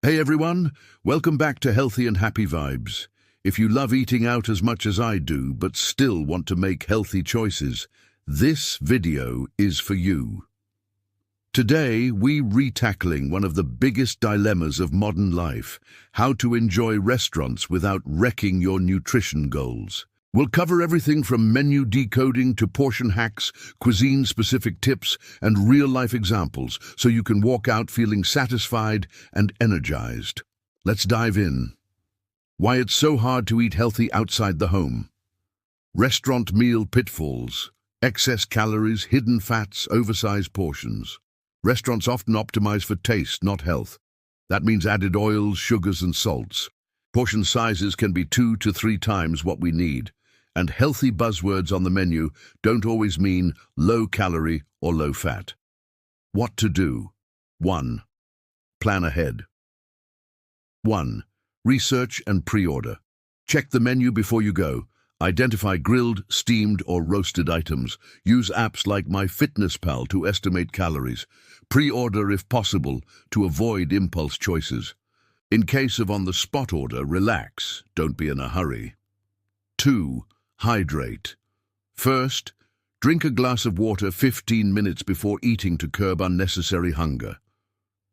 Hey everyone, welcome back to Healthy and Happy Vibes. If you love eating out as much as I do, but still want to make healthy choices, this video is for you. Today, we're retackling one of the biggest dilemmas of modern life: how to enjoy restaurants without wrecking your nutrition goals. We'll cover everything from menu decoding to portion hacks, cuisine-specific tips, and real-life examples, so you can walk out feeling satisfied and energized. Let's dive in. Why it's so hard to eat healthy outside the home. Restaurant meal pitfalls. Excess calories, hidden fats, oversized portions. Restaurants often optimize for taste, not health. That means added oils, sugars, and salts. Portion sizes can be 2 to 3 times what we need. And healthy buzzwords on the menu don't always mean low-calorie or low-fat. What to do? 1. Plan ahead. 1. Research and pre-order. Check the menu before you go. Identify grilled, steamed, or roasted items. Use apps like MyFitnessPal to estimate calories. Pre-order if possible to avoid impulse choices. In case of on-the-spot order, relax. Don't be in a hurry. 2. Hydrate. First, drink a glass of water 15 minutes before eating to curb unnecessary hunger.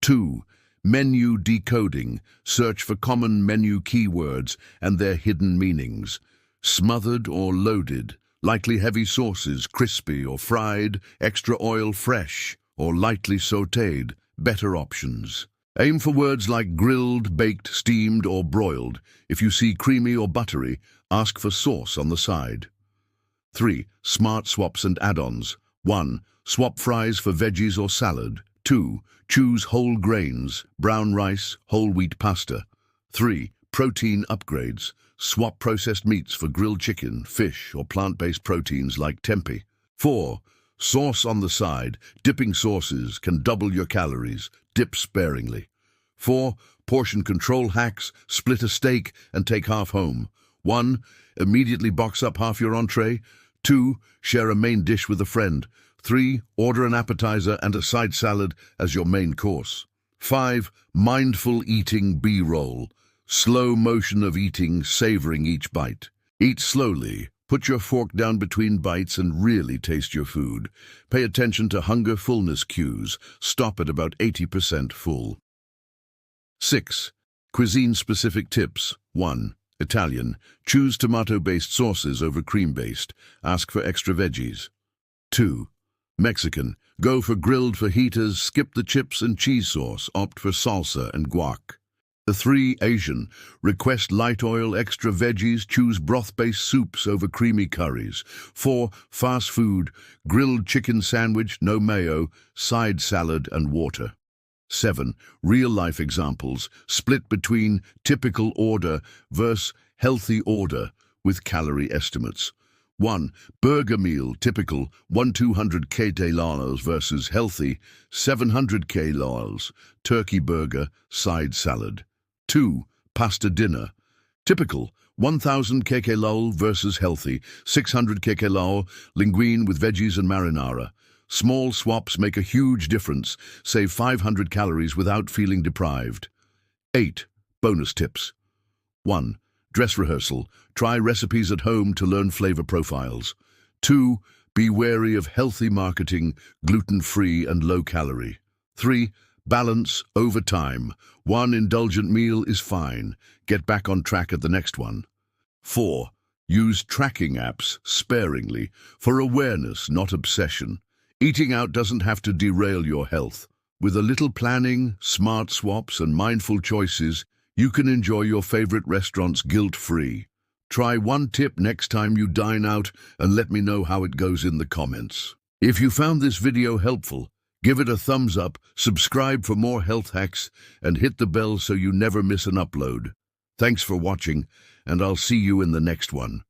2. Menu decoding. Search for common menu keywords and their hidden meanings. Smothered or loaded, likely heavy sauces, crispy or fried, extra oil fresh, or lightly sautéed, better options. Aim for words like grilled, baked, steamed, or broiled. If you see creamy or buttery, ask for sauce on the side. 3. Smart swaps and add-ons. 1. Swap fries for veggies or salad. 2. Choose whole grains, brown rice, whole wheat pasta. 3. Protein upgrades. Swap processed meats for grilled chicken, fish, or plant-based proteins like tempeh. 4. Sauce on the side. Dipping sauces can double your calories. Dip sparingly. 4. Portion control hacks. Split a steak and take half home. 1. Immediately box up half your entree. 2. Share a main dish with a friend. 3. Order an appetizer and a side salad as your main course. 5. Mindful eating B-roll. Slow motion of eating, savoring each bite. Eat slowly. Put your fork down between bites and really taste your food. Pay attention to hunger-fullness cues. Stop at about 80% full. 6. Cuisine-specific tips. 1. Italian. Choose tomato-based sauces over cream-based. Ask for extra veggies. 2. Mexican. Go for grilled fajitas, skip the chips and cheese sauce, opt for salsa and guac. 3. Asian. Request light oil, extra veggies, choose broth-based soups over creamy curries. 4. Fast food. Grilled chicken sandwich, no mayo, side salad and water. 7. Real-life examples. Split between typical order versus healthy order with calorie estimates. 1. Burger meal, typical, 200 kcal versus healthy, 700 kcal. Turkey burger, side salad. 2. Pasta dinner. Typical, 1000 kcal versus healthy, 600 kcal, linguine with veggies and marinara. Small swaps make a huge difference. Save 500 calories without feeling deprived. 8. Bonus tips. 1. Dress rehearsal. Try recipes at home to learn flavor profiles. 2. Be wary of healthy marketing, gluten-free and low-calorie. 3. Balance over time. 1 indulgent meal is fine. Get back on track at the next one. 4. Use tracking apps sparingly for awareness, not obsession. Eating out doesn't have to derail your health. With a little planning, smart swaps, and mindful choices, you can enjoy your favorite restaurants guilt-free. Try one tip next time you dine out and let me know how it goes in the comments. If you found this video helpful, give it a thumbs up, subscribe for more health hacks, and hit the bell so you never miss an upload. Thanks for watching, and I'll see you in the next one.